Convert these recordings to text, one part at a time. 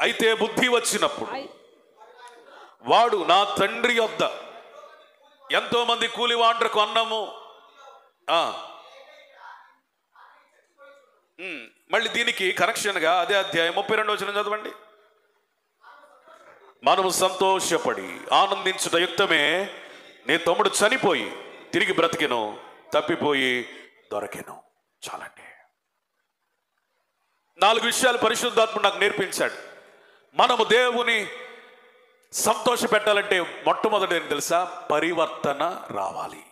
అయితే బుద్ధి వచ్చినప్పుడు వాడు నా తండ్రి యొద్ద ఎంతో మంది కూలివాండ్రకు అన్నము మళ్ళీ దీనికి కరెక్షన్గా అదే అధ్యాయం 32వ వచనం చదవండి. మనము సంతోషపడి ఆనందించుట యుక్తమే, నీ తమ్ముడు చనిపోయి తిరిగి బ్రతికెను, తప్పిపోయి దొరకెను. చాలండి. 4 విషయాలు పరిశుద్ధాత్ముడు నాకు నేర్పించాడు. మనము దేవుని సంతోష పెట్టాలంటే మొట్టమొదటి ఏం తెలుసా? పరివర్తన రావాలి.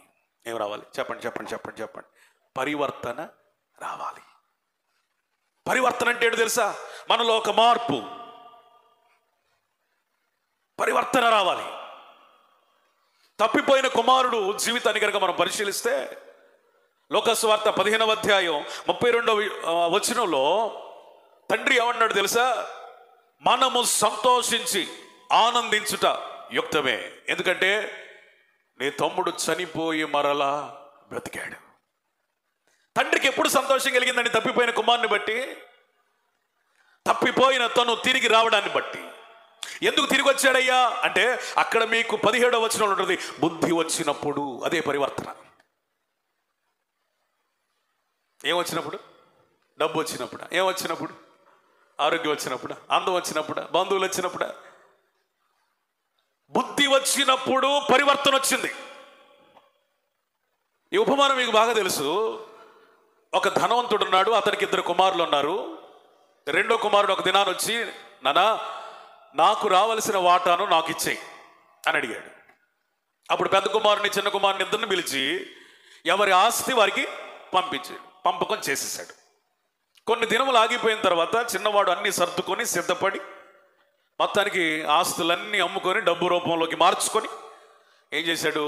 ఏం రావాలి? చెప్పండి చెప్పండి చెప్పండి చెప్పండి. పరివర్తన రావాలి. పరివర్తన అంటే ఏంటి తెలుసా? మనలో ఒక మార్పు, పరివర్తన రావాలి. తప్పిపోయిన కుమారుడు జీవితాన్ని కనుక మనం పరిశీలిస్తే లోకసువార్త 15వ అధ్యాయం 32వ వచనంలో తండ్రి ఏమన్నాడు తెలుసా? మనము సంతోషించి ఆనందించుట యుక్తమే, ఎందుకంటే నీ తమ్ముడు చనిపోయి మరలా బ్రతికాడు. తండ్రికి ఎప్పుడు సంతోషం కలిగిందండి? తప్పిపోయిన కుమారుని బట్టి, తప్పిపోయిన తను తిరిగి రావడాన్ని బట్టి. ఎందుకు తిరిగి వచ్చాడయ్యా అంటే అక్కడ మీకు 17వ వచనంలో ఉంటుంది, బుద్ధి వచ్చినప్పుడు. అదే పరివర్తన. ఏమొచ్చినప్పుడు? డబ్బు వచ్చినప్పుడు. ఏమొచ్చినప్పుడు? ఆరోగ్యం వచ్చినప్పుడు, అందం వచ్చినప్పుడు, బంధువులు వచ్చినప్పుడు. బుద్ధి వచ్చినప్పుడు పరివర్తన వచ్చింది. ఈ ఉపమానం మీకు బాగా తెలుసు. ఒక ధనవంతుడు ఉన్నాడు, అతనికి 2 కుమారులు ఉన్నారు. రెండో కుమారుడు ఒక దినాన్ని వచ్చి, నానా నాకు రావలసిన వాటాను నాకు ఇచ్చేయి అని అడిగాడు. అప్పుడు పెద్ద కుమారుని చిన్న కుమారుని ఇద్దరిని పిలిచి ఎవరి ఆస్తి వారికి పంపకం చేసేసాడు. కొన్ని దినములు ఆగిపోయిన తర్వాత చిన్నవాడు అన్ని సర్దుకొని సిద్ధపడి మొత్తానికి ఆస్తులన్నీ అమ్ముకొని డబ్బు రూపంలోకి మార్చుకొని ఏం చేశాడు?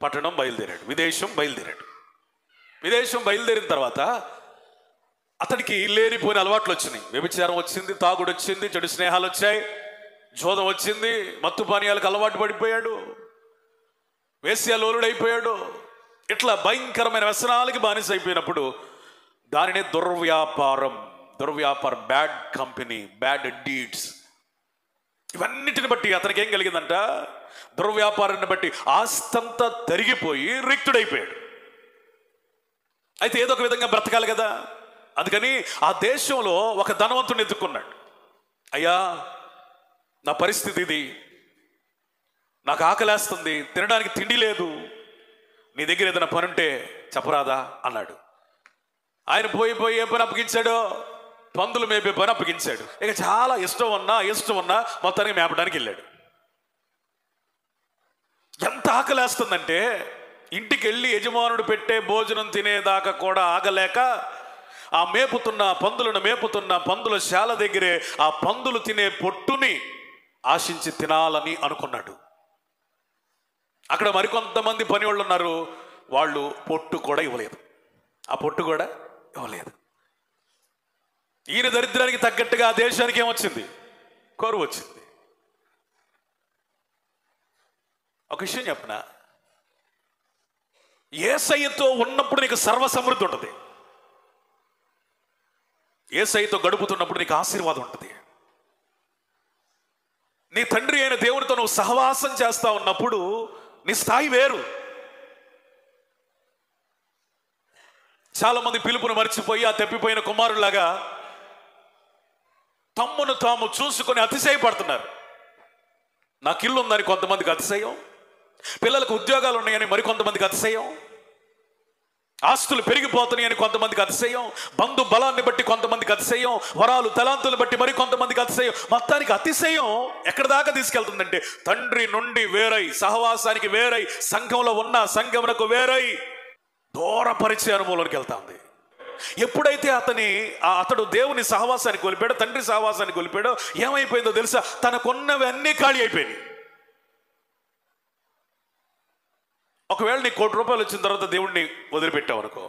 పట్టణం బయలుదేరాడు, విదేశం బయలుదేరాడు. విదేశం బయలుదేరిన తర్వాత అతనికి లేనిపోయిన అలవాట్లు వచ్చినాయి. వ్యభిచారం వచ్చింది, తాగుడు వచ్చింది, చెడు స్నేహాలు వచ్చాయి, జోదం వచ్చింది, మత్తు పానీయాలకు అలవాటు పడిపోయాడు, వేశ్యాలోలుడైపోయాడు. ఇట్లా భయంకరమైన వ్యసనాలకి బానిస అయిపోయినప్పుడు దానినే దుర్వ్యాపారం, బ్యాడ్ కంపెనీ, బ్యాడ్ డీడ్స్, ఇవన్నిటిని బట్టి అతనికి ఏం కలిగిందంట? దుర్వ్యాపారాన్ని బట్టి ఆస్తంతా తరిగిపోయి రిక్తుడైపోయాడు. అయితే ఏదో ఒక విధంగా బ్రతకాలి కదా, అందుకని ఆ దేశంలో ఒక ధనవంతుని ఎత్తుకున్నాడు. అయ్యా నా పరిస్థితి ఇది, నాకు ఆకలేస్తుంది, తినడానికి తిండి లేదు, నీ దగ్గర ఏదైనా పని ఉంటే చెప్పరాదా అన్నాడు. ఆయన పోయి ఏ పని అప్పగించాడో? పందులు మేపే పని అప్పగించాడు. ఇక చాలా ఇష్టం ఉన్నా మొత్తానికి మేపడానికి వెళ్ళాడు. ఎంత ఆకలేస్తుందంటే ఇంటికి వెళ్ళి యజమానుడు పెట్టే భోజనం తినేదాకా కూడా ఆగలేక ఆ మేపుతున్న పందుల శాల దగ్గరే ఆ పందులు తినే పొట్టుని ఆశించి తినాలని అనుకున్నాడు. అక్కడ మరికొంతమంది పని వాళ్ళు ఉన్నారు, వాళ్ళు పొట్టు కూడా ఇవ్వలేదు, ఆ పొట్టు కూడా ఇవ్వలేదు. ఈయన దరిద్రానికి తగ్గట్టుగా ఆ దేశానికి ఏమొచ్చింది? కరువు వచ్చింది. ఒక విషయం చెప్పనా, యేసయ్యతో ఉన్నప్పుడు నీకు సర్వ సమృద్ధి ఉంటుంది. యేసయ్యతో గడుపుతున్నప్పుడు నీకు ఆశీర్వాదం ఉంటుంది. నీ తండ్రి అయిన దేవునితో నువ్వు సహవాసం చేస్తా ఉన్నప్పుడు నీ స్థాయి వేరు. చాలా మంది పిలుపును మర్చిపోయి ఆ తప్పిపోయిన కుమారులాగా తమ్మును తాము చూసుకొని అతిశయపడుతున్నారు. నాకు ఇల్లు ఉందని కొంతమందికి అతిశయం, పిల్లలకు ఉద్యోగాలు ఉన్నాయని మరికొంతమందికి అతిశయం, ఆస్తులు పెరిగిపోతున్నాయని కొంతమందికి అతిశయం, బంధు బలాన్ని బట్టి కొంతమందికి అతిశయం, వరాలు తలాంతులు బట్టి మరి కొంతమందికి అతిశయం. మొత్తానికి అతిశయం ఎక్కడి దాకా తీసుకెళ్తుందంటే తండ్రి నుండి వేరై, సహవాసానికి వేరై, సంఘంలో ఉన్న సంఘమునకు వేరై దూరపరిచే అనుభవంలోకి వెళ్తా ఉంది. ఎప్పుడైతే అతడు దేవుని సహవాసాన్ని కోల్పోయాడో, తండ్రి సహవాసాన్ని కోల్పోయాడో ఏమైపోయిందో తెలుసా? తనకున్నవి అన్నీ ఖాళీ అయిపోయినాయి. ఒకవేళ నీ ₹1,00,000 వచ్చిన తర్వాత దేవుణ్ణి వదిలిపెట్టావు అనుకో,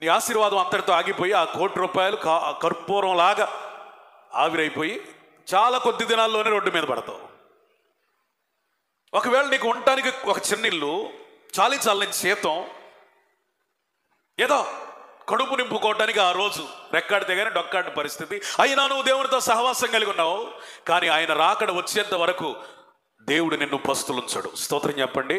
నీ ఆశీర్వాదం అంతటితో ఆగిపోయి ఆ ₹1,00,000 కర్పూరం లాగా ఆవిరైపోయి చాలా కొద్ది దినాల్లోనే రోడ్డు మీద పడతావు. ఒకవేళ నీకు ఉండటానికి ఒక చిన్న ఇల్లు, చాలని జీతం, ఏదో కడుపు నింపుకోవటానికి ఆ రోజు రెక్కాడితే కానీ డొక్కాడిన పరిస్థితి. అయినా నువ్వు దేవునితో సహవాసం కలిగి ఉన్నావు. కానీ ఆయన రాకడ వచ్చేంత వరకు దేవుడు నిన్ను పస్తులుంచడు. స్తోత్రం చెప్పండి.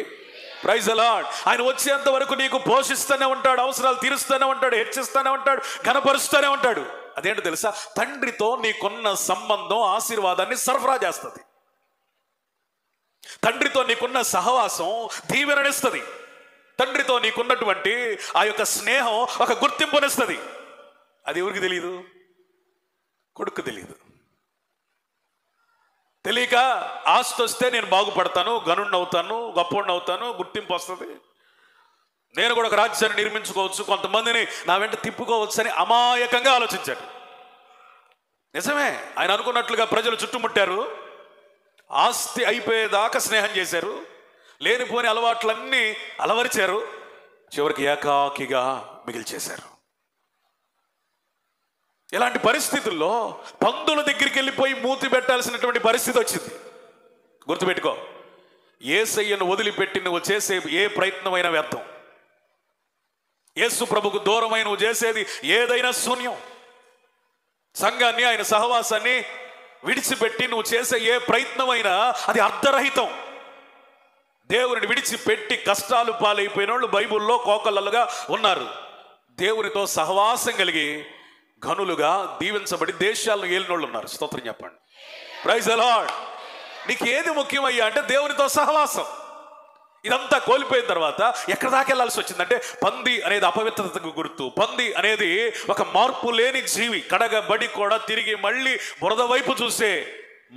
Praise the Lord. ఆయన వచ్చేంత వరకు నీకు పోషిస్తూనే ఉంటాడు, అవసరాలు తీరుస్తూనే ఉంటాడు, హెచ్చిస్తూనే ఉంటాడు, ఘనపరుస్తూనే ఉంటాడు. అదేంటో తెలుసా? తండ్రితో నీకున్న సంబంధం ఆశీర్వాదాన్ని సరఫరా చేస్తుంది. తండ్రితో నీకున్న సహవాసం దీవెననిస్తుంది. తండ్రితో నీకున్నటువంటి ఆ యొక్క స్నేహం ఒక గుర్తింపునిస్తుంది. అది ఎవరికి తెలియదు? కొడుకు తెలియదు. తెలియక ఆస్తి వస్తే నేను బాగుపడతాను, గనుడిని అవుతాను, గొప్పవాడిని అవుతాను, గుర్తింపు వస్తుంది, నేను కూడా ఒక రాజ్యాన్ని నిర్మించుకోవచ్చు, కొంతమందిని నా వెంట తిప్పుకోవచ్చు అని అమాయకంగా ఆలోచించాడు. నిజమే, ఆయన అనుకున్నట్లుగా ప్రజలు చుట్టుముట్టారు, ఆస్తి అయిపోయేదాకా స్నేహం చేశారు, లేనిపోని అలవాట్లన్నీ అలవరిచారు, చివరికి ఏకాకిగా మిగిల్చేశారు. ఇలాంటి పరిస్థితుల్లో పందుల దగ్గరికి వెళ్ళిపోయి మూతి పెట్టాల్సినటువంటి పరిస్థితి వచ్చింది. గుర్తుపెట్టుకో, యేసయ్యను వదిలిపెట్టి నువ్వు చేసే ఏ ప్రయత్నమైనా వ్యర్థం. యేసు ప్రభుకు దూరమై నువ్వు చేసేది ఏదైనా శూన్యం. సంఘాన్ని, ఆయన సహవాసాన్ని విడిచిపెట్టి నువ్వు చేసే ఏ ప్రయత్నమైనా అది అర్ధరహితం. దేవుని విడిచిపెట్టి కష్టాలు పాలైపోయిన వాళ్ళు బైబుల్లో కోకొల్లలుగా ఉన్నారు. దేవునితో సహవాసం కలిగి ఘనులుగా దీవించబడి దేశాలను ఏలినోళ్ళు ఉన్నారు. స్తోత్రం చెప్పండి. Praise the Lord. నీకు ఏది ముఖ్యమయ్యా అంటే దేవునితో సహవాసం. ఇదంతా కోల్పోయిన తర్వాత ఎక్కడ దాకా వెళ్ళాల్సి వచ్చిందంటే, పంది అనేది అపవిత్రతకు గుర్తు. పంది అనేది ఒక మార్పు లేని జీవి. కడగబడి కూడా తిరిగి మళ్ళీ బురద వైపు చూసే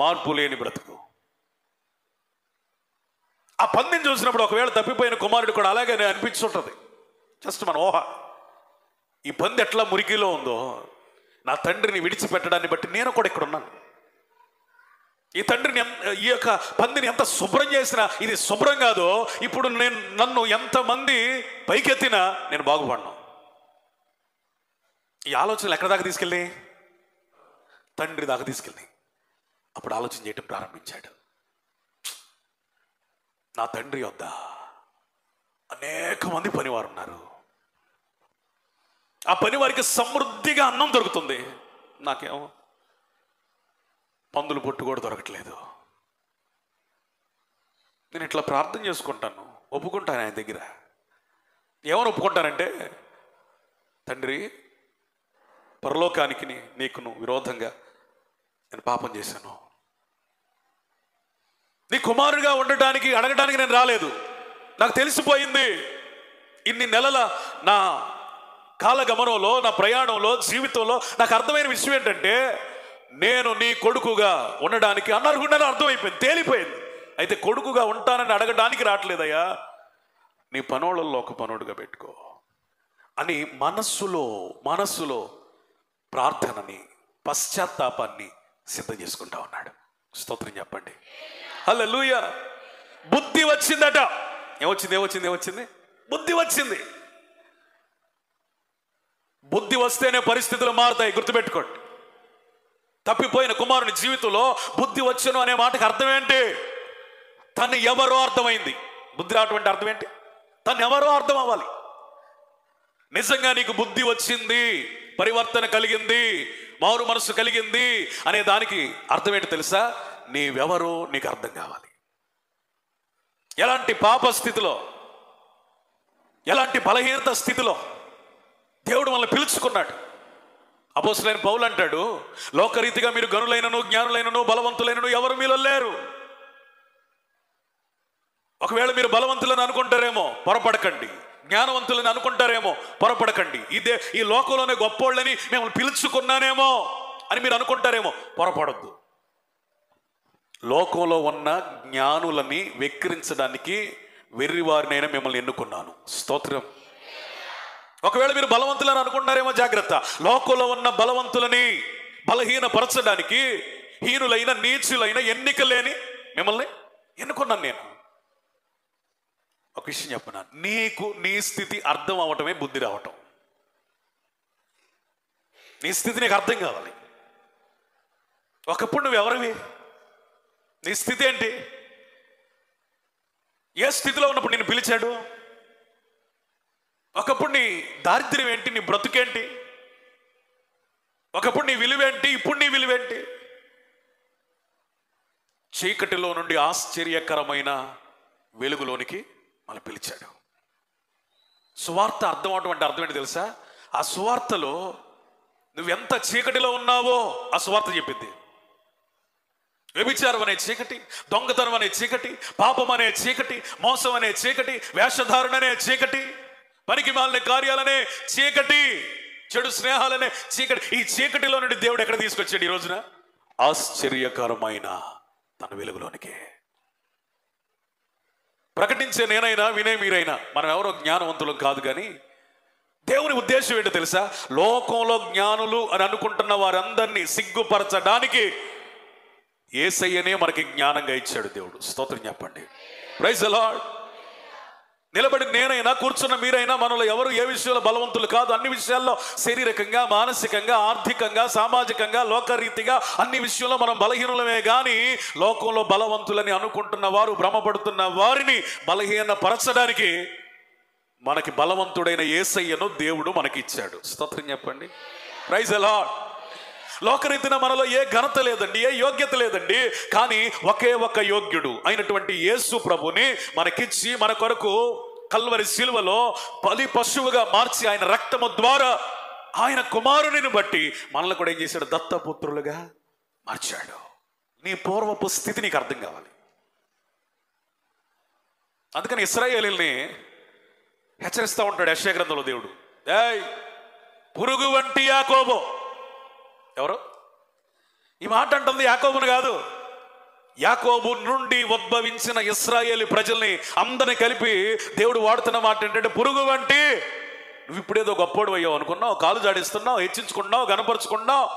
మార్పు లేని బ్రతుకు. ఆ పందిని చూసినప్పుడు ఒకవేళ తప్పిపోయిన కుమారుడు కూడా అలాగే అనిపించుంటుంది. జస్ట్ మన ఊహ. ఈ పంది ఎట్లా మురికిలో ఉందో, నా తండ్రిని విడిచిపెట్టడాన్ని బట్టి నేను కూడా ఇక్కడ ఉన్నాను. ఈ తండ్రిని, ఈ యొక్క పందిని ఎంత శుభ్రం చేసినా ఇది శుభ్రం కాదో, ఇప్పుడు నన్ను ఎంతమంది పైకెత్తినా నేను బాగుపడను. ఈ ఆలోచనలు ఎక్కడ దాకా తీసుకెళ్ళి? తండ్రి దాకా తీసుకెళ్ళి అప్పుడు ఆలోచన చేయటం ప్రారంభించాడు. నా తండ్రి వద్ద అనేక మంది పనివారు ఉన్నారు, ఆ పని వారికి సమృద్ధిగా అన్నం దొరుకుతుంది, నాకేమో పందులు పొట్టు కూడా దొరకట్లేదు. నేను ఇట్లా ప్రార్థన చేసుకుంటాను, ఒప్పుకుంటాను ఆయన దగ్గర. ఏమని ఒప్పుకుంటానంటే, తండ్రి, పరలోకానికి నీకును విరోధంగా నేను పాపం చేశాను. నీ కుమారుడిగా ఉండటానికి అడగడానికి నేను రాలేదు. నాకు తెలిసిపోయింది. ఇన్ని నెలల నా కాలగమనంలో, నా ప్రయాణంలో, జీవితంలో నాకు అర్థమైన విషయం ఏంటంటే, నేను నీ కొడుకుగా ఉండడానికి అనర్హుడని అర్థమైపోయింది, తేలిపోయింది. అయితే కొడుకుగా ఉంటానని అడగడానికి రావట్లేదయ్యా, నీ పనోళ్ళల్లో ఒక పనోడుగా పెట్టుకో అని మనస్సులో ప్రార్థనని, పశ్చాత్తాపాన్ని సిద్ధం చేసుకుంటా ఉన్నాడు. స్తోత్రం చెప్పండి. హల్లెలూయా. బుద్ధి వచ్చిందట. ఏమొచ్చింది? బుద్ధి వచ్చింది. బుద్ధి వస్తేనే పరిస్థితులు మారుతాయి. గుర్తుపెట్టుకోండి. తప్పిపోయిన కుమారుని జీవితంలో బుద్ధి వచ్చును అనే మాటకు అర్థం ఏంటి? తను ఎవరో అర్థమైంది. బుద్ధి రావటం అంటే అర్థం ఏంటి? తను ఎవరో అర్థం అవ్వాలి. నిజంగా నీకు బుద్ధి వచ్చింది, పరివర్తన కలిగింది, మారు మనసు కలిగింది అనే దానికి అర్థం ఏంటి తెలుసా? నీవెవరో నీకు అర్థం కావాలి. ఎలాంటి పాప స్థితిలో, ఎలాంటి బలహీనత స్థితిలో దేవుడు మనల్ని పిలుచుకున్నాడు. అపోస్తలుడైన పౌలు అంటాడు, లోకరీతిగా మీరు గనులైనను, జ్ఞానులైనను, బలవంతులైనను ఎవరు మీలో లేరు. ఒకవేళ మీరు బలవంతులను అనుకుంటారేమో, పొరపడకండి. జ్ఞానవంతులని అనుకుంటారేమో, పొరపడకండి. ఈ లోకంలోనే గొప్పోళ్ళని మేము పిలుచుకున్నానేమో అని మీరు అనుకుంటారేమో, పొరపడద్దు. లోకంలో ఉన్న జ్ఞానులని వెక్కిరించడానికి వెర్రివారినైనా మిమ్మల్ని ఎన్నుకున్నాను. స్తోత్రం. ఒకవేళ మీరు బలవంతులని అనుకుంటారేమో, జాగ్రత్త. లోకంలో ఉన్న బలవంతులని బలహీనపరచడానికి హీనులైన, నీచులైన, ఎన్నిక లేని మిమ్మల్ని ఎన్నుకున్నాను నేను. ఒక విషయం చెప్పనా, నీకు నీ స్థితి అర్థం అవటమే బుద్ధి రావటం. నీ స్థితి నీకు అర్థం కావాలి. ఒకప్పుడు నువ్వు ఎవరివి? నీ స్థితి ఏంటి? ఏ స్థితిలో ఉన్నప్పుడు నిన్ను పిలిచాడు? ఒకప్పుడు నీ దారిద్ర్యం ఏంటి, నీ బ్రతుకేంటి, ఒకప్పుడు నీ విలువేంటి, ఇప్పుడు నీ విలువేంటి? చీకటిలో నుండి ఆశ్చర్యకరమైన వెలుగులోనికి మనం పిలిచాడు. సువార్త అర్థం ఏంటి తెలుసా? ఆ సువార్తలో నువ్వెంత చీకటిలో ఉన్నావో ఆ సువార్త చెప్పింది. వ్యభిచారం అనే చీకటి, దొంగతనం అనే చీకటి, పాపం అనే చీకటి, మోసం అనే చీకటి, వేషధారణ అనే చీకటి, పనికి మాలిన కార్యాలనే చీకటి, చెడు స్నేహాలనే చీకటి, ఈ చీకటిలో నుండి దేవుడు ఎక్కడ తీసుకొచ్చాడు ఈ రోజున? ఆశ్చర్యకరమైన తన వెలుగులోనికి. ప్రకటించే నేనైనా వినే మీరైనా మనం ఎవరో జ్ఞానవంతులం కాదు, కానీ దేవుని ఉద్దేశం ఏంటో తెలుసా? లోకంలో జ్ఞానులు అని అనుకుంటున్న వారందరినీ సిగ్గుపరచడానికి యేసయ్యనే మనకి జ్ఞానంగా ఇచ్చాడు దేవుడు. స్తోత్రం చెప్పండి. Praise the Lord. నిలబడి నేనైనా కూర్చున్న మీరైనా మనలో ఎవరు ఏ విషయంలో బలవంతులు కాదు. అన్ని విషయాల్లో శారీరకంగా, మానసికంగా, ఆర్థికంగా, సామాజికంగా, లోకరీతిగా అన్ని విషయంలో మనం బలహీనులమే. కానీ లోకంలో బలవంతులని అనుకుంటున్న వారు, భ్రమపడుతున్న వారిని బలహీనపరచడానికి మనకి బలవంతుడైన యేసయ్యను దేవుడు మనకి ఇచ్చాడు. స్తోత్రం చెప్పండి. Praise the lord. లోకరీతిన మనలో ఏ ఘనత లేదండి, ఏ యోగ్యత లేదండి, కానీ ఒకే ఒక యోగ్యుడు అయినటువంటి యేసు ప్రభుని మనకిచ్చి మన కొరకు కల్వరి శిలువలో బలి పశువుగా మార్చి ఆయన రక్తము ద్వారా ఆయన కుమారునిని బట్టి మనల్ని కూడా ఏం చేశాడు? దత్తపుత్రులుగా మార్చాడు. నీ పూర్వపు స్థితి నీకు అర్థం కావాలి. అందుకని ఇశ్రాయేలీయుల్ని హెచ్చరిస్తూ ఉంటాడు యెషయా గ్రంథంలో దేవుడు. ఏయ్ పురుగు వంటి యాకోబు. ఎవరు ఈ మాట అంటుంది? యాకోబును కాదు. యాకోబు నుండి ఉద్భవించిన ఇశ్రాయేలు ప్రజల్ని అందరిని కలిపి దేవుడు వాడుతున్న మాట ఏంటంటే, పురుగు వంటి. నువ్వు ఇప్పుడేదో గొప్పోడు అయ్యావు అనుకున్నావు, కాలు జాడిస్తున్నావు, హెచ్చించుకున్నావు, గనపరుచుకున్నావు,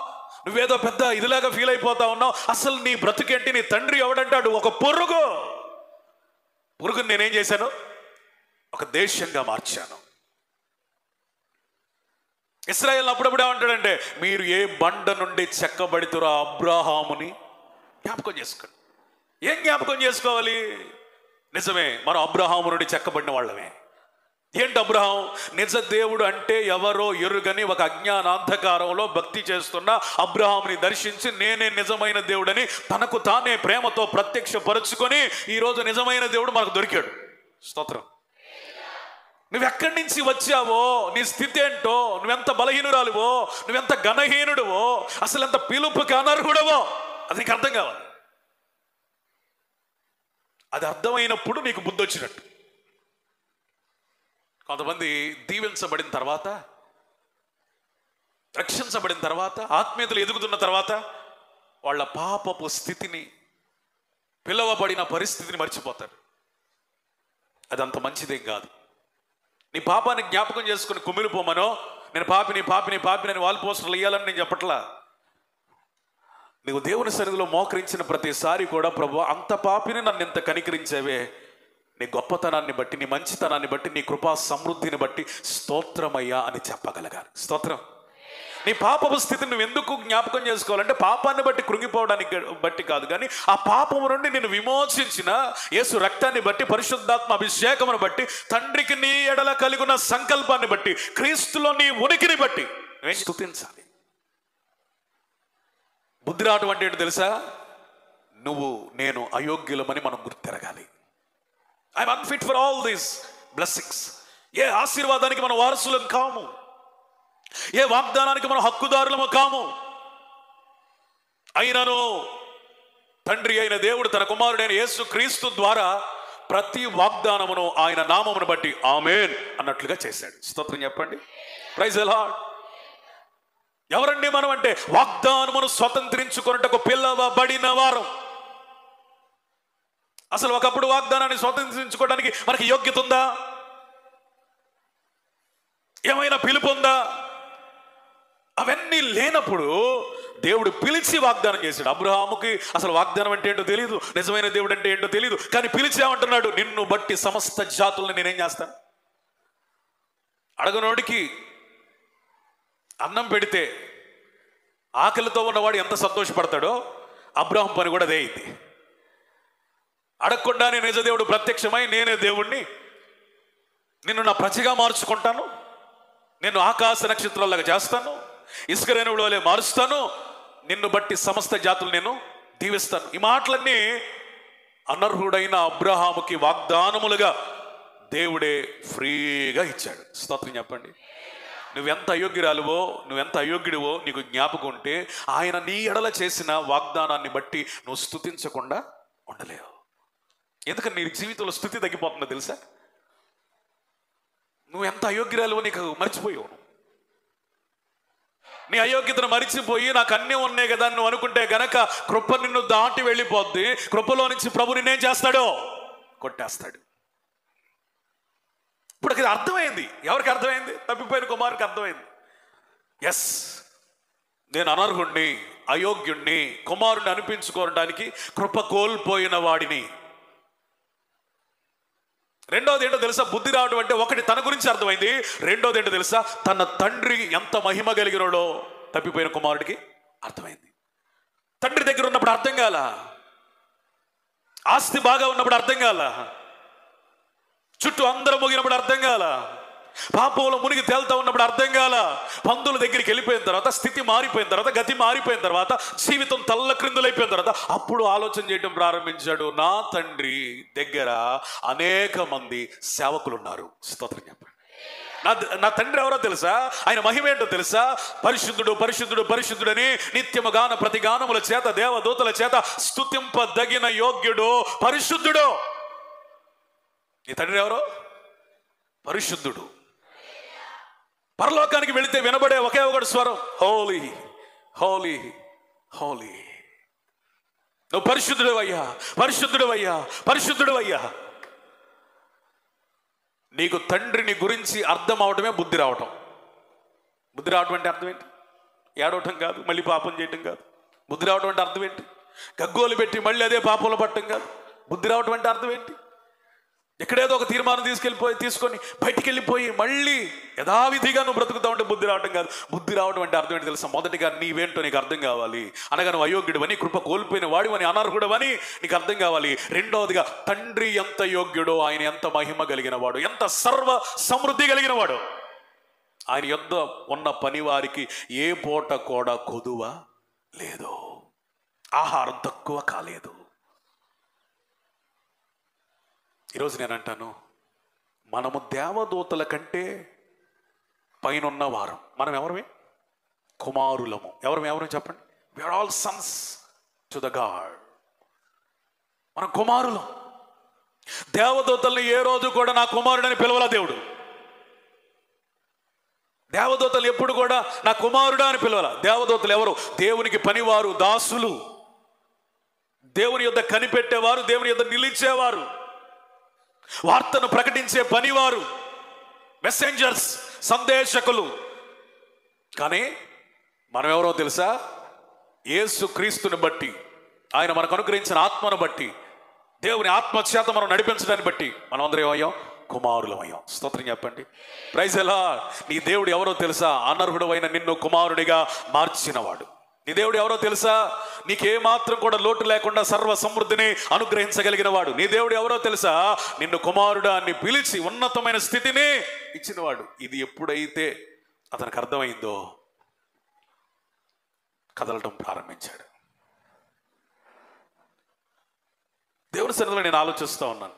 నువ్వేదో పెద్ద ఇదిలాగా ఫీల్ అయిపోతా ఉన్నావు. అసలు నీ బ్రతుకేంటి? నీ తండ్రి ఎవడంటాడు? ఒక పురుగు. పురుగుని నేనేం చేశాను? ఒక దేశంగా మార్చాను. ఇశ్రాయేల్ అప్పుడప్పుడు ఏమంటాడంటే, మీరు ఏ బండ నుండి చెక్కబడితురో అబ్రాహాముని జ్ఞాపకం చేసుకోండి. ఏం జ్ఞాపకం చేసుకోవాలి? నిజమే, మనం అబ్రాహాము నుండి చెక్కబడిన వాళ్ళమే. ఏంటి అబ్రాహాం? నిజ దేవుడు అంటే ఎవరో ఎరుగని ఒక అజ్ఞానాంధకారంలో భక్తి చేస్తున్న అబ్రాహాముని దర్శించి నేనే నిజమైన దేవుడని తనకు తానే ప్రేమతో ప్రత్యక్షపరుచుకొని ఈరోజు నిజమైన దేవుడు మనకు దొరికాడు. స్తోత్రం. నువ్వెక్కడి నుంచి వచ్చావో, నీ స్థితి ఏంటో, నువ్వెంత బలహీనురాలువో, నువ్వెంత ఘనహీనుడువో, అసలు ఎంత పిలుపుకి అనర్హుడవో అది నీకు అర్థం కావాలి. అది అర్థమైనప్పుడు నీకు బుద్ధి వచ్చినట్టు. కొంతమంది దీవించబడిన తర్వాత, రక్షించబడిన తర్వాత, ఆత్మీయతలు ఎదుగుతున్న తర్వాత వాళ్ళ పాపపు స్థితిని, పిలువబడిన పరిస్థితిని మర్చిపోతారు. అది అంత మంచిదేం కాదు. నీ పాపాన్ని జ్ఞాపకం చేసుకుని కుమిలిపోమనో, నేను పాపిని పాపిని పాపిని అని వాల్ పోస్టర్లు వేయాలని నేను చెప్పట్లా. నీవు దేవుని సన్నిధిలో మోకరించిన ప్రతిసారి కూడా, ప్రభు అంత పాపిని నన్ను ఇంత కనికరించేవే, నీ గొప్పతనాన్ని బట్టి, నీ మంచితనాన్ని బట్టి, నీ కృపా సమృద్ధిని బట్టి స్తోత్రమయ్యా అని చెప్పగలగాలి. స్తోత్రం. నీ పాపపు స్థితిని నువ్వు ఎందుకు జ్ఞాపకం చేసుకోవాలంటే, పాపాన్ని బట్టి కృంగిపోవడానికి బట్టి కాదు, కానీ ఆ పాపము నుండి నేను విమోచించిన యేసు రక్తాన్ని బట్టి, పరిశుద్ధాత్మ అభిషేకమును బట్టి, తండ్రికి నీ ఎడల కలిగి ఉన్న సంకల్పాన్ని బట్టి, క్రీస్తులో నీ ఉనికిని బట్టి నువ్వేం స్తుతించాలి. బుద్ధి రావటం అంటే ఏంటో తెలుసా? నువ్వు నేను అయోగ్యులమని మనం గుర్తెరగాలి. I'm unfit for all these blessings. ఏ ఆశీర్వాదానికి మనం వారసులం కాము, ఏ వాగ్దానానికి మనం హక్కుదారులము కాము. అయినను తండ్రి అయిన దేవుడు తన కుమారుడైన యేసు క్రీస్తు ద్వారా ప్రతి వాగ్దానమును ఆయన నామమును బట్టి ఆమేన్ అన్నట్లుగా చేశాడు. స్తోత్రం చెప్పండి. Praise the Lord. ఎవరండి మనం అంటే, వాగ్దానమును స్వతంత్రించుకున్నట్టుకు పిలవబడిన వారం. అసలు ఒకప్పుడు వాగ్దానాన్ని స్వతంత్రించుకోవడానికి మనకి యోగ్యత ఉందా? ఏమైనా పిలుపు ఉందా? అవన్నీ లేనప్పుడు దేవుడు పిలిచి వాగ్దానం చేశాడు. అబ్రహాముకి అసలు వాగ్దానం అంటే ఏంటో తెలియదు, నిజమైన దేవుడు అంటే ఏంటో తెలియదు, కానీ పిలిచేమంటున్నాడు, నిన్ను బట్టి సమస్త జాతులను నేనేం చేస్తాను. అడగనోడికి అన్నం పెడితే ఆకలితో ఉన్నవాడు ఎంత సంతోషపడతాడో, అబ్రహాం పని కూడా అదే అయింది. అడగకుండానే నిజదేవుడు ప్రత్యక్షమై నేనే దేవుణ్ణి, నిన్ను నా ప్రజగా మార్చుకుంటాను, నిన్ను ఆకాశ నక్షత్రాలాగా చేస్తాను, ఇసుక రేణువుల వలె మారుస్తాను, నిన్ను బట్టి సమస్త జాతులు నేను దీవిస్తాను. ఈ మాటలన్నీ అనర్హుడైన అబ్రహాముకి వాగ్దానములుగా దేవుడే ఫ్రీగా ఇచ్చాడు. స్తోత్రం చెప్పండి. నువ్వెంత అయోగ్యురాలువో, నువ్వెంత అయోగ్యుడివో నీకు జ్ఞాపకం ఉంటే ఆయన నీ ఎడల చేసిన వాగ్దానాన్ని బట్టి నువ్వు స్తుతించకుండా ఉండలేవు. ఎందుకని నీ జీవితంలో స్తుతి తగ్గిపోతుందో తెలుసా? నువ్వు ఎంత అయోగ్యురాలువో నీకు మర్చిపోయావు. నీ అయోగ్యతను మరిచిపోయి నాకు అన్నీ ఉన్నాయి కదా నువ్వు అనుకుంటే గనక కృప నిన్ను దాటి వెళ్ళిపోద్ది. కృపలో నుంచి ప్రభు నిన్నేం చేస్తాడో కొట్టేస్తాడు. ఇప్పుడు అది అర్థమైంది. ఎవరికి అర్థమైంది? తప్పిపోయిన కుమారుడికి అర్థమైంది. ఎస్, నేను అనర్హుణ్ణి, అయోగ్యుణ్ణి, కుమారుణ్ణి అనిపించుకోవడానికి కృప కోల్పోయిన వాడిని. రెండోది ఏంటో తెలుసా? బుద్ధి రావడం అంటే ఒకటి తన గురించి అర్థమైంది, రెండోది ఏంటో తెలుసా? తన తండ్రి ఎంత మహిమ కలిగినాడో తప్పిపోయిన కుమారుడికి అర్థమైంది. తండ్రి దగ్గర ఉన్నప్పుడు అర్థం కాల, ఆస్తి బాగా ఉన్నప్పుడు అర్థం కాల, చుట్టూ అందరూ ముగినప్పుడు అర్థం కాల, పాపంలో మునిగి తేలుతా ఉన్నప్పుడు అర్థం కాల, పందుల దగ్గరికి వెళ్ళిపోయిన తర్వాత, స్థితి మారిపోయిన తర్వాత, గతి మారిపోయిన తర్వాత, జీవితం తల్ల క్రిందులైపోయిన తర్వాత అప్పుడు ఆలోచన చేయడం ప్రారంభించాడు. నా తండ్రి దగ్గర అనేక మంది సేవకులు ఉన్నారు. స్తోత్రం చెప్పండి. నా తండ్రి ఎవరో తెలుసా? ఆయన మహిమ ఏంటో తెలుసా? పరిశుద్ధుడు పరిశుద్ధుడు పరిశుద్ధుడని నిత్యము గాన ప్రతిగానముల చేత దేవదూతల చేత స్తుతింపదగిన యోగ్యుడు పరిశుద్ధుడు. నీ తండ్రి ఎవరో? పరిశుద్ధుడు. పరలోకానికి వెళితే వినబడే ఒకే ఒకటి స్వరం, హోలీ హోలీ హోలీ. నువ్వు పరిశుద్ధుడు అయ్యా, పరిశుద్ధుడు అయ్యా, పరిశుద్ధుడు అయ్యా. నీకు తండ్రిని గురించి అర్థం అవడమే బుద్ధి రావటం. బుద్ధి రావడం అంటే అర్థం ఏంటి? ఏడవటం కాదు, మళ్ళీ పాపం చేయటం కాదు. బుద్ధి రావడం అంటే అర్థం ఏంటి? గగ్గోలు పెట్టి మళ్ళీ అదే పాపంలో పట్టడం కాదు. బుద్ధి రావడం అంటే అర్థం ఏంటి? ఎక్కడేదో ఒక తీర్మానం తీసుకొని బయటికి వెళ్ళిపోయి మళ్ళీ యథావిధిగా నువ్వు బ్రతుకుతా ఉంటే బుద్ధి రావడం కాదు. బుద్ధి రావడం అంటే అర్థం ఏంటి తెలుసా? మొదటిగా నీవేంటో నీకు అర్థం కావాలి. అనగా నువ్వు అయోగ్యుడు అని, కృప కోల్పోయిన వాడివని, అనర్హుడు అని నీకు అర్థం కావాలి. రెండవదిగా తండ్రి ఎంత యోగ్యుడో, ఆయన ఎంత మహిమ కలిగిన వాడు, ఎంత సర్వ సమృద్ధి కలిగిన వాడు. ఆయన యొద్ద ఉన్న పని వారికి ఏ పూట కూడా కొదువ లేదు, ఆహారం తక్కువ కాలేదు. ఈరోజు నేను అంటాను, మనము దేవదూతల కంటే పైన వారం. మనం ఎవరమే? కుమారులము. ఎవరు చెప్పండి? We are all sons to the God. మనం కుమారులం. దేవదూతల్ని ఏ రోజు కూడా నా కుమారుడని పిలవలా దేవుడు. దేవదూతలు ఎప్పుడు కూడా నా కుమారుడా అని పిలవలా. దేవదూతలు ఎవరు? దేవునికి పనివారు, దాసులు, దేవుని యొద్ద కనిపెట్టేవారు, దేవుని యొద్ద నిలిచేవారు, వార్తను ప్రకటించే పనివారు, మెసెంజర్స్, సందేశకులు. కానీ మనం ఎవరో తెలుసా? యేసు క్రీస్తుని బట్టి, ఆయన మనకు అనుగ్రహించిన ఆత్మను బట్టి, దేవుని ఆత్మ చేత మనం నడిపించడాన్ని బట్టి మనం అందరం ఏమయ్యాం? కుమారులమయ్యాం. స్తోత్రం చెప్పండి. Praise the Lord. నీ దేవుడు ఎవరో తెలుసా? అనర్హుడైన నిన్ను కుమారుడిగా మార్చినవాడు. నీ దేవుడు ఎవరో తెలుసా? నీకేమాత్రం కూడా లోటు లేకుండా సర్వ సమృద్ధిని అనుగ్రహించగలిగిన వాడు. నీ దేవుడు ఎవరో తెలుసా? నిన్ను కుమారుడా అని పిలిచి ఉన్నతమైన స్థితిని ఇచ్చినవాడు. ఇది ఎప్పుడైతే అతనికి అర్థమైందో కదలటం ప్రారంభించాడు. దేవుని సన్నిధిలో నేను ఆలోచిస్తూ ఉన్నాను,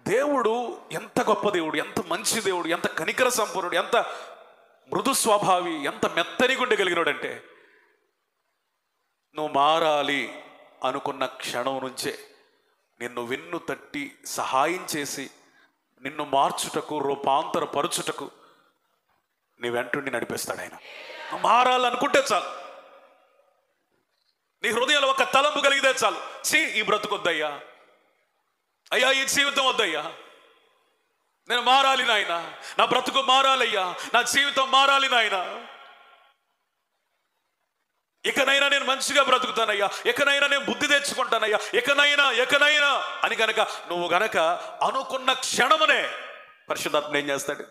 దేవుడు ఎంత గొప్ప దేవుడు, ఎంత మంచి దేవుడు, ఎంత కనికర సంపన్నుడు, ఎంత మృదు స్వభావి, ఎంత మెత్తని గుండె కలిగినాడంటే, నువ్వు మారాలి అనుకున్న క్షణం నుంచే నిన్ను వెన్ను తట్టి సహాయం చేసి నిన్ను మార్చుటకు, రూపాంతరపరుచుటకు నీ వెంటుండి నడిపిస్తాడు ఆయన. నువ్వు మారాలనుకుంటే చాలు, నీ హృదయంలో ఒక తలంపు కలిగితే చాలు, ఈ బ్రతుకొద్దయ్యా, అయ్యా ఈ జీవితం వద్దయ్యా, నేను మారాలి నాయన, నా బ్రతుకు మారాలయ్యా, నా జీవితం మారాలి నాయన, ఇకనైనా నేను మంచిగా బ్రతుకుతానయ్యా, ఇకనైనా నేను బుద్ధి తెచ్చుకుంటానయ్యా, ఎకనైనా అని గనక నువ్వు గనక అనుకున్న క్షణమునే పరిశుద్ధాత్మ ఏం చేస్తాడు?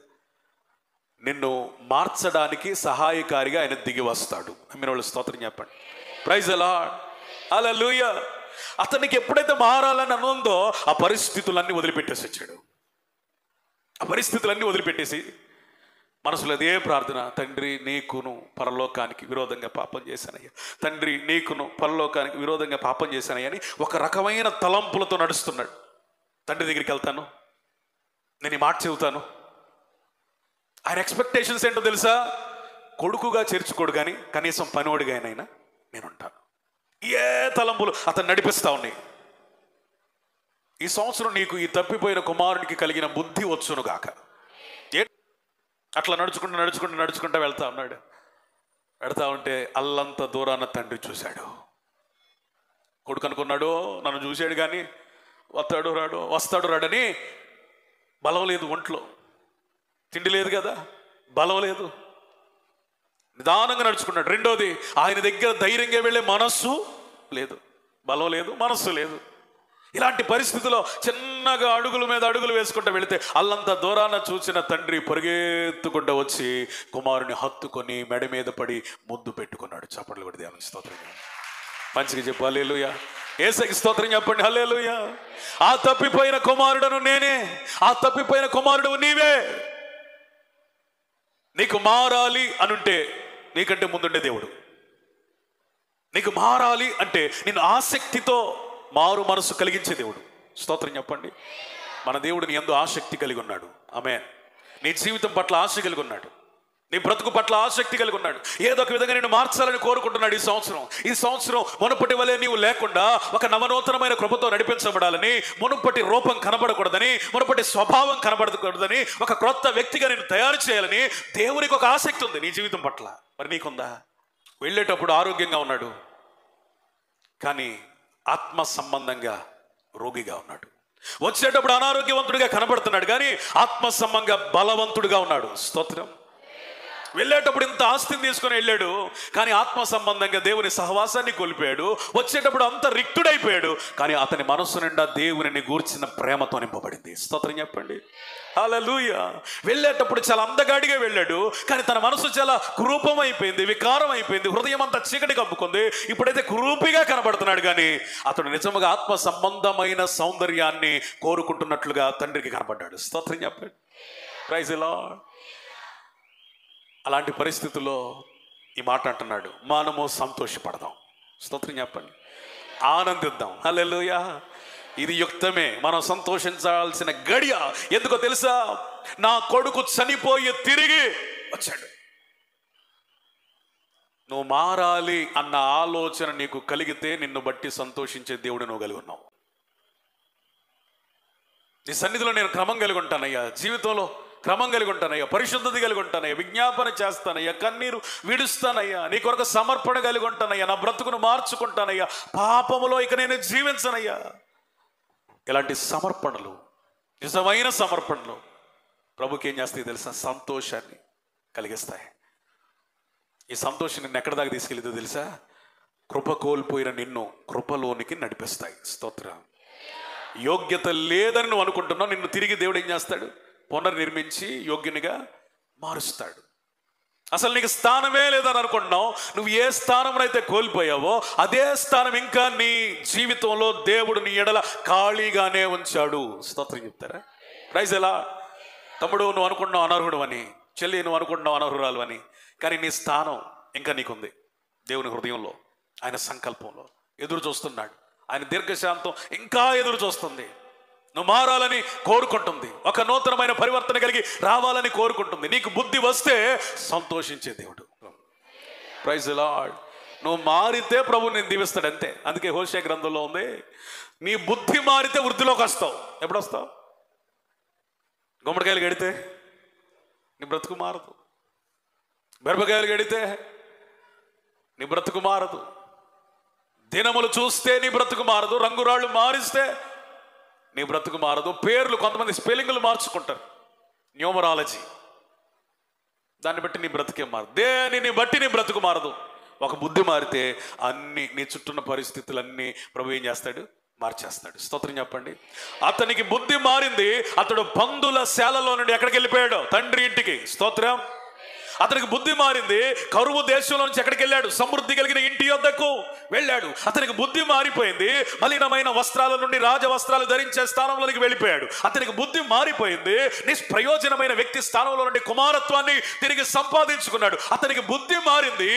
నిన్ను మార్చడానికి సహాయకారిగా ఆయన దిగి వస్తాడు. అమ్మిన వాళ్ళు స్తోత్రం చెప్పండి. Praise the Lord. హల్లెలూయా. అతనికి ఎప్పుడైతే మారాలని అనుందో ఆ పరిస్థితులన్నీ వదిలిపెట్టేసి వచ్చాడు. ఆ పరిస్థితులన్నీ వదిలిపెట్టేసి మనసులో అదే ప్రార్థన, తండ్రి నీకును పరలోకానికి విరోధంగా పాపం చేశానయ్యా, తండ్రి నీకును పరలోకానికి విరోధంగా పాపం చేశానయ్యా అని ఒక రకమైన తలంపులతో నడుస్తున్నాడు. తండ్రి దగ్గరికి వెళ్తాను, నేను ఈ మాట చెబుతాను. ఆయన ఎక్స్పెక్టేషన్స్ ఏంటో తెలుసా? కొడుకుగా చేర్చుకోడు కానీ కనీసం పనివాడిగా అయినా నేను ఉంటాను. ఏ తలంపులు అతను నడిపిస్తా ఉన్నాయి. ఈ సంవత్సరం నీకు ఈ తప్పిపోయిన కుమారునికి కలిగిన బుద్ధి వచ్చును గాక. అట్లా నడుచుకుంటూ వెళ్తా ఉన్నాడు. వెళ్తా ఉంటే అల్లంత దూరాన తండ్రి చూశాడు. కొడుకు అనుకున్నాడు నన్ను చూశాడు కానీ వస్తాడు రాడని. బలం లేదు ఒంట్లో, తిండి లేదు కదా, బలం లేదు, నిదానంగా నడుచుకున్నాడు. రెండోది, ఆయన దగ్గర ధైర్యంగా వెళ్ళే మనస్సు లేదు, బలం లేదు, మనస్సు లేదు. ఇలాంటి పరిస్థితిలో చిన్నగా అడుగుల మీద అడుగులు వేసుకుంటూ వెళితే అల్లంత దూరాన చూసిన తండ్రి పరిగెత్తుకుంటూ వచ్చి కుమారుని హత్తుకొని మెడ మీద పడి ముద్దు పెట్టుకున్నాడు. చప్పట్లు కొట్టి దేవునికి స్తోత్రం. మంచిగా చెప్పు హల్లెలూయా. యేసుకి స్తోత్రం చెప్పండి హల్లెలూయా. ఆ తప్పిపోయిన కుమారుడను నేనే, ఆ తప్పిపోయిన కుమారుడు నీవే. నీకు మారాలి అనుంటే నీకంటే ముందుండే దేవుడు. నీకు మారాలి అంటే నిన్ను ఆసక్తితో మారు మనసు కలిగించే దేవుడు. స్తోత్రం చెప్పండి. మన దేవుడు నీ యందు ఆసక్తి కలిగి ఉన్నాడు. ఆమేన్. నీ జీవితం పట్ల ఆశ కలిగి ఉన్నాడు, నీ బ్రతుకు పట్ల ఆసక్తి కలిగి ఉన్నాడు. ఏదో ఒక విధంగా నేను మార్చాలని కోరుకుంటున్నాడు. ఈ సంవత్సరం మునుపటి వలె నీవు లేకుండా ఒక నవనూతనమైన కృపతో నడిపించబడాలని, మునుపటి రూపం కనబడకూడదని, మునుపటి స్వభావం కనబడకూడదని, ఒక క్రొత్త వ్యక్తిగా నేను తయారు చేయాలని దేవునికి ఒక ఆసక్తి ఉంది నీ జీవితం పట్ల. మరి నీకుందా? వెళ్ళేటప్పుడు ఆరోగ్యంగా ఉన్నాడు కానీ ఆత్మ సంబంధంగా రోగిగా ఉన్నాడు. వచ్చేటప్పుడు అనారోగ్యవంతుడిగా కనబడుతున్నాడు కానీ ఆత్మ సంబంధంగా బలవంతుడిగా ఉన్నాడు. స్తోత్రం. వెళ్ళేటప్పుడు ఇంత ఆస్తిని తీసుకొని వెళ్ళాడు కానీ ఆత్మ సంబంధంగా దేవుని సహవాసాన్ని కోల్పోయాడు. వచ్చేటప్పుడు అంత రిక్తుడైపోయాడు కానీ అతని మనస్సు నిండా దేవుని గూర్చిన ప్రేమతో నింపబడింది. స్తోత్రం చెప్పండి హల్లెలూయా. వెళ్ళేటప్పుడు చాలా అందగాడిగా వెళ్ళాడు కానీ తన మనసు చాలా కురూపం అయిపోయింది, వికారం అయిపోయింది, హృదయం అంతా చీకటి కప్పుకుంది. ఇప్పుడైతే కురూపిగా కనబడుతున్నాడు కానీ అతడు నిజంగా ఆత్మ సంబంధమైన సౌందర్యాన్ని కోరుకుంటున్నట్లుగా తండ్రికి కనబడ్డాడు. స్తోత్రం చెప్పండి. Praise the Lord. అలాంటి పరిస్థితుల్లో ఈ మాట అంటున్నాడు, మనము సంతోషపడదాం. స్తోత్రం చెప్పండి. ఆనందిద్దాం. హల్లెలూయా. ఇది యుక్తమే, మనం సంతోషించాల్సిన గడియ. ఎందుకో తెలుసా? నా కొడుకు చనిపోయి తిరిగి వచ్చాడు. నువ్వు మారాలి అన్న ఆలోచన నీకు కలిగితే నిన్ను బట్టి సంతోషించే దేవుడు నువ్వు కలిగి ఉన్నావు. నీ సన్నిధిలో నేను క్రమం కలిగి ఉంటానయ్యా, జీవితంలో క్రమం కలిగి ఉంటానయ్యా, పరిశుద్ధత కలిగి ఉంటానయ్యా, విజ్ఞాపన చేస్తానయ్యా, కన్నీరు విడుస్తానయ్యా, నీ కొరకు సమర్పణ కలిగి ఉంటానయ్యా, నా బ్రతుకును మార్చుకుంటానయ్యా, పాపములో ఇక నేను జీవించనయ్యా. ఇలాంటి సమర్పణలు, నిజమైన సమర్పణలు ప్రభుకి ఏం చేస్తాయి తెలుసా? సంతోషాన్ని కలిగిస్తాయి. ఈ సంతోషం నిన్ను ఎక్కడి దాకా తీసుకెళ్ళిందో తెలుసా? కృప కోల్పోయిన నిన్ను కృపలోనికి నడిపిస్తాయి. స్తోత్రం. యోగ్యత లేదని నువ్వు అనుకుంటున్నావు, నిన్ను తిరిగి దేవుడు ఏం చేస్తాడు? పునర్నిర్మించి యోగ్యునిగా మారుస్తాడు. అసలు నీకు స్థానమే లేదని అనుకుంటున్నావు. నువ్వు ఏ స్థానంలో కోల్పోయావో అదే స్థానం ఇంకా నీ జీవితంలో దేవుడు నీ ఎడల ఖాళీగానే ఉంచాడు. స్తోత్రం చెప్తారా? ప్రైజ్ ఎలా? తమ్ముడు నువ్వు అనుకుంటున్నావు అనర్హుడు అని, చెల్లి నువ్వు అనుకుంటున్నావు అనర్హురాలు అని, కానీ నీ స్థానం ఇంకా నీకుంది. దేవుని హృదయంలో, ఆయన సంకల్పంలో ఎదురు చూస్తున్నాడు. ఆయన దీర్ఘశాంతం ఇంకా ఎదురు చూస్తుంది. నువ్వు మారాలని కోరుకుంటుంది, ఒక నూతనమైన పరివర్తన కలిగి రావాలని కోరుకుంటుంది. నీకు బుద్ధి వస్తే సంతోషించే దేవుడు. Praise the Lord. నువ్వు మారితే ప్రభు నేను దీవిస్తాడు అంతే. అందుకే హోషేయ గ్రంథంలో ఉంది, నీ బుద్ధి మారితే వృద్ధిలోకి వస్తావు. ఎప్పుడు వస్తావు? గుమ్మడికాయలు గడితే నీ బ్రతుకు మారదు, మిరపకాయలు గడితే నీ బ్రతుకు మారదు, దినములు చూస్తే నీ బ్రతుకు మారదు, రంగురాళ్ళు మారిస్తే నీ బ్రతుకు మారదు. పేర్లు కొంతమంది స్పెల్లింగ్లు మార్చుకుంటారు, న్యూమరాలజీ, దాన్ని బట్టి నీ బ్రతుకే మారదు. దేనిని బట్టి నీ బ్రతుకు మారదు. ఒక బుద్ధి మారితే అన్ని నీ చుట్టూన్న పరిస్థితులన్నీ ప్రభు ఏం చేస్తాడు? మార్చేస్తాడు. స్తోత్రం చెప్పండి. అతనికి బుద్ధి మారింది. అతడు పందుల శాలలో నుండి ఎక్కడికి వెళ్ళిపోయాడు? తండ్రి ఇంటికి. స్తోత్రం. అతనికి బుద్ధి మారింది. కరువు దేశంలో నుంచి ఎక్కడికి వెళ్ళాడు? సమృద్ధి కలిగిన ఇంటి యొద్దకు వెళ్ళాడు. అతనికి బుద్ధి మారిపోయింది. మలినమైన వస్త్రాల నుండి రాజ వస్త్రాలు ధరించే స్థానంలోకి వెళ్ళిపోయాడు. అతనికి బుద్ధి మారిపోయింది. నిష్ప్రయోజనమైన వ్యక్తి స్థానంలో నుండి కుమారత్వాన్ని తిరిగి సంపాదించుకున్నాడు. అతనికి బుద్ధి మారింది.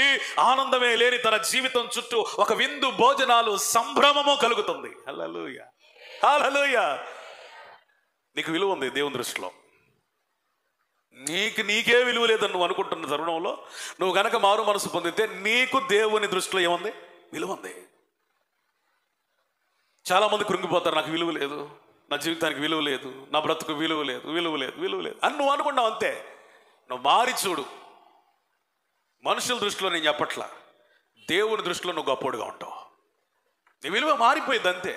ఆనందమే లేని తన జీవితం చుట్టూ ఒక విందు భోజనాలు సంభ్రమము కలుగుతుంది. హల్లెలూయా, హల్లెలూయా. నీకు విలువ ఉంది దేవుని దృష్టిలో. నీకే విలువ లేదని నువ్వు అనుకుంటున్న తరుణంలో నువ్వు గనక మారు మనసు పొందితే నీకు దేవుని దృష్టిలో ఏముంది? విలువ ఉంది. చాలామంది కృంగిపోతారు, నాకు విలువ లేదు, నా జీవితానికి విలువ లేదు, నా బ్రతుకు విలువ లేదు, విలువ లేదు, విలువ లేదు అని నువ్వు అనుకున్నావు అంతే. నువ్వు మారి చూడు. మనుషుల దృష్టిలో నేను చెప్పట్లా, దేవుని దృష్టిలో నువ్వు గొప్పోడుగా ఉంటావు. నీ విలువ మారిపోయింది అంతే.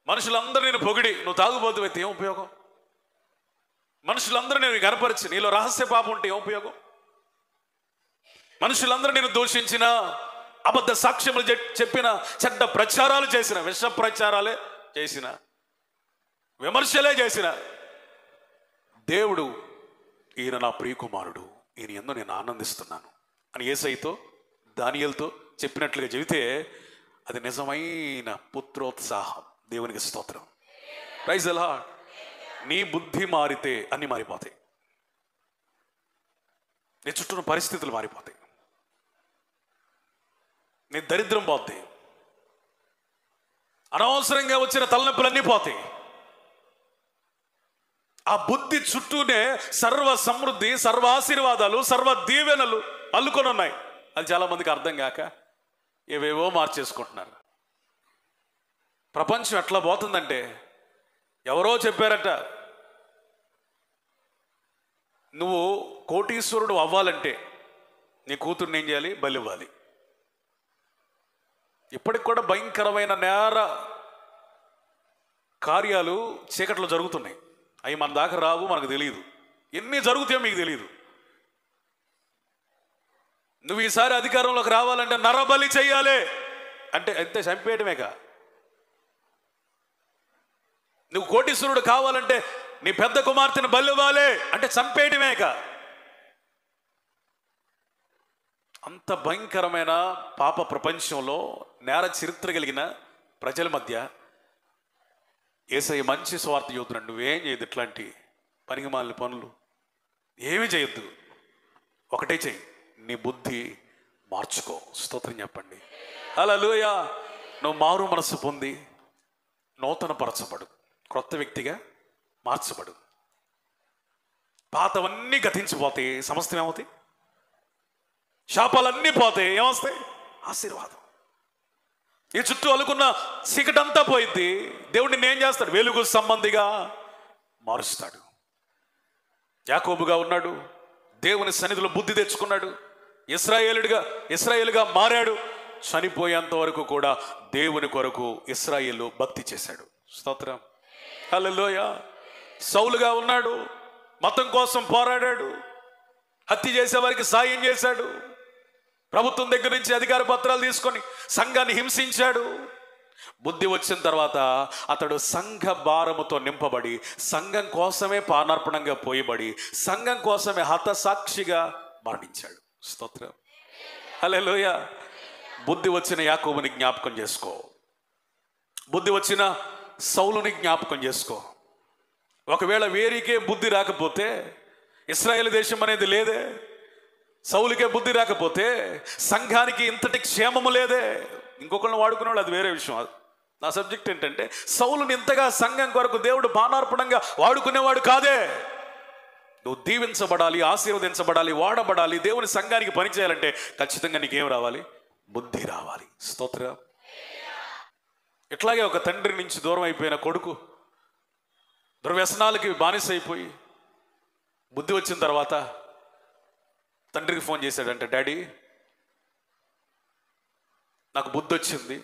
మనుషులందరూ నేను పొగిడి నువ్వు తాగుబోతు అయితే ఏం ఉపయోగం? మనుషులందరూ నేను కనపరిచి నీలో రహస్య పాపం ఉంటే ఏం ఉపయోగం? మనుషులందరూ నేను దూషించిన, అబద్ధ సాక్ష్యములు చెప్పిన, చెడ్డ ప్రచారాలు చేసిన, విష ప్రచారాలే చేసిన, విమర్శలే చేసిన, దేవుడు ఈయన నా ప్రియకుమారుడు, ఈయన యందు నేను ఆనందిస్తున్నాను అని యేసయ్యతో దానియేలుతో చెప్పినట్లుగా చెబితే అది నిజమైన పుత్రోత్సాహం. దేవునికి స్తోత్రం. Praise the Lord. నీ బుద్ధి మారితే అన్ని మారిపోతాయి. నీ చుట్టూ పరిస్థితులు మారిపోతాయి. నీ దరిద్రం పోతాయి. అనవసరంగా వచ్చిన తలనొప్పులన్నీ పోతాయి. ఆ బుద్ధి చుట్టూనే సర్వ సమృద్ధి, సర్వ ఆశీర్వాదాలు, సర్వ దీవెనలు అల్లుకొని ఉన్నాయి. అది చాలామందికి అర్థం కాక ఏవేవో మార్చేసుకుంటున్నారు. ప్రపంచం ఎట్లా పోతుందంటే, ఎవరో చెప్పారట, నువ్వు కోటీశ్వరుడు అవ్వాలంటే నీ కూతుర్ని ఏం చేయాలి? బలివ్వాలి. ఇప్పటికి కూడా భయంకరమైన నేర కార్యాలు చీకట్లో జరుగుతున్నాయి. అవి మన దాకా రావు, మనకు తెలియదు. ఎన్ని జరుగుతాయో మీకు తెలియదు. నువ్వు ఈసారి అధికారంలోకి రావాలంటే నరబలి చెయ్యాలి అంటే అంతే, చంపేయటమేక. నువ్వు కోటీశ్వరుడు కావాలంటే నీ పెద్ద కుమార్తెను బలివ్వాలి అంటే చంపేయటమేక. అంత భయంకరమైన పాప ప్రపంచంలో నేర చరిత్ర కలిగిన ప్రజల మధ్య యేసయ్య మంచి స్వార్థ చెబుతున్నాడు. నువ్వేం చేయొద్దు, ఇట్లాంటి పనికిమాలిన పనులు ఏమీ చేయొద్దు. ఒకటే చెయ్యి, నీ బుద్ధి మార్చుకో. స్తోత్రం చెప్పండి. హల్లెలూయా. నువ్వు మారు మనసు పొంది నూతన పరచబడు, క్రొత్త వ్యక్తిగా మార్చబడు. పాతవన్నీ గతించిపోతాయి, సమస్తం ఏమవుతాయి? శాపాలన్నీ పోతాయి, ఏమొస్తాయి? ఆశీర్వాదం. ఈ చుట్టూ అలుకున్న చీకటంతా పోయింది. దేవుడు నిన్ను ఏం చేస్తాడు? వెలుగు సంబంధిగా మారుస్తాడు. యాకోబుగా ఉన్నాడు, దేవుని సన్నిధిలో బుద్ధి తెచ్చుకున్నాడు, ఇశ్రాయేలుగా మారాడు. చనిపోయేంత వరకు కూడా దేవుని కొరకు ఇశ్రాయేలు భక్తి చేశాడు. స్తోత్రం, హల్లెలూయా. సౌలుగా ఉన్నాడు, మతం కోసం పోరాడాడు, హత్య చేసేవారికి సాయం చేశాడు, ప్రభుత్వం దగ్గర నుంచి అధికార పత్రాలు తీసుకొని సంఘాన్ని హింసించాడు. బుద్ధి వచ్చిన తర్వాత అతడు సంఘ భారముతో నింపబడి, సంఘం కోసమే పానార్పణంగా పోయబడి, సంఘం కోసమే హతసాక్షిగా మరణించాడు. స్తోత్రం, హల్లెలూయా. బుద్ధి వచ్చిన యాకోబుని జ్ఞాపకం చేసుకో. బుద్ధి వచ్చిన సౌలుని జ్ఞాపకం చేసుకో. ఒకవేళ వేరికే బుద్ధి రాకపోతే, ఇశ్రాయేలు దేశం అనేది లేదే, సౌలుకే బుద్ధి రాకపోతే సంఘానికి ఇంతటి క్షేమము లేదే. ఇంకొకరిని వాడుకునేవాళ్ళు, అది వేరే విషయం. నా సబ్జెక్ట్ ఏంటంటే, సౌలుని ఇంతగా సంఘం కొరకు దేవుడు పానార్పణంగా వాడుకునేవాడు కాదే. నువ్వు దీవించబడాలి, ఆశీర్వదించబడాలి, వాడబడాలి, దేవుని సంఘానికి పనిచేయాలంటే ఖచ్చితంగా నీకేం రావాలి? బుద్ధి రావాలి. స్తోత్రం. ఇట్లాగే ఒక తండ్రి నుంచి దూరం అయిపోయిన కొడుకు దుర్వ్యసనాలకి బానిస అయిపోయి బుద్ధి వచ్చిన తర్వాత తండ్రికి ఫోన్ చేశాడంటే, డాడీ నాకు బుద్ధి వచ్చింది,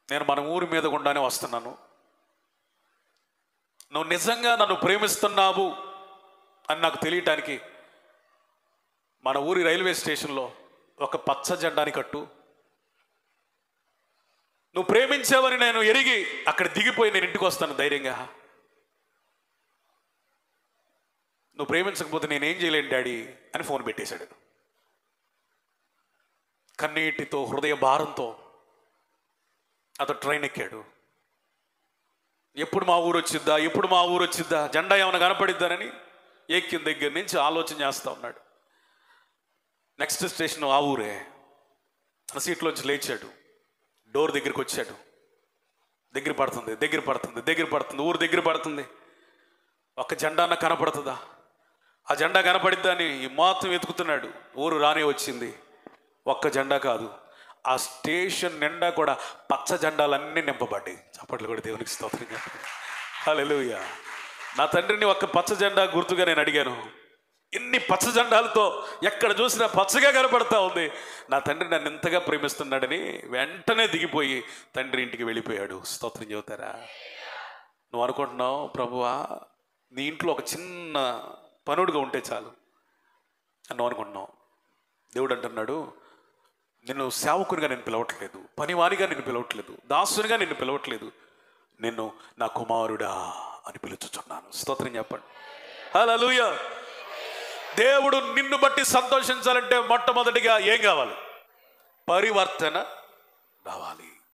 నేను మన ఊరి మీద గుండానే వస్తున్నాను, నువ్వు నిజంగా నన్ను ప్రేమిస్తున్నావు అని నాకు తెలియటానికి మన ఊరి రైల్వే స్టేషన్లో ఒక పచ్చ జెండాని కట్టు, నువ్వు ప్రేమించావని నేను ఎరిగి అక్కడ దిగిపోయి నేను ఇంటికి వస్తాను ధైర్యంగా. నువ్వు ప్రేమించకపోతే నేనేం చేయలేను డాడీ అని ఫోన్ పెట్టేశాడు. కన్నీటితో హృదయ భారంతో అతను ట్రైన్ ఎక్కాడు. ఎప్పుడు మా ఊరు వచ్చిద్దా, ఎప్పుడు మా ఊరు వచ్చిద్దా, జెండా ఏమైనా కనపడిద్దానని ఎక్కిన దగ్గర నుంచి ఆలోచన చేస్తూ ఉన్నాడు. నెక్స్ట్ స్టేషన్ ఆ ఊరే. సీట్లోంచి లేచాడు, డోర్ దగ్గరికి వచ్చాడు. దగ్గర పడుతుంది, దగ్గర పడుతుంది, దగ్గర పడుతుంది, ఊరు దగ్గర పడుతుంది. ఒక జెండా అన్న కనపడుతుందా, ఆ జెండా కనపడిద్దని మొత్తం వెతుకుతున్నాడు. ఊరు రానే వచ్చింది. ఒక్క జెండా కాదు, ఆ స్టేషన్ నిండా కూడా పచ్చ జెండాలన్నీ నింపబడ్డాయి. చప్పట్లు కూడా దేవునికి స్తోత్రంగా. హల్లెలూయా. నా తండ్రిని ఒక్క పచ్చ జెండా గుర్తుగా నేను అడిగాను. ఇన్ని పచ్చ జెండాలతో ఎక్కడ చూసినా పచ్చగా కనపడతా ఉంది. నా తండ్రి నన్ను ఇంతగా ప్రేమిస్తున్నాడని వెంటనే దిగిపోయి తండ్రి ఇంటికి వెళ్ళిపోయాడు. స్తోత్రం చెబుతారా? నువ్వు అనుకుంటున్నావు, ప్రభువా నీ ఇంట్లో ఒక చిన్న పనుడుగా ఉంటే చాలు అని నువ్వు అనుకుంటున్నావు. దేవుడు అంటున్నాడు, నిన్ను సేవకునిగా నేను పిలవట్లేదు, పనివానిగా నిన్ను పిలవట్లేదు, దాసునిగా నిన్ను పిలవట్లేదు, నిన్ను నా కుమారుడా అని పిలుచుచున్నాను. స్తోత్రం చెప్పండి. హల్లెలూయా. దేవుడు నిన్ను బట్టి సంతోషించాలంటే మొట్టమొదటిగా ఏం కావాలి? పరివర్తన రావాలి.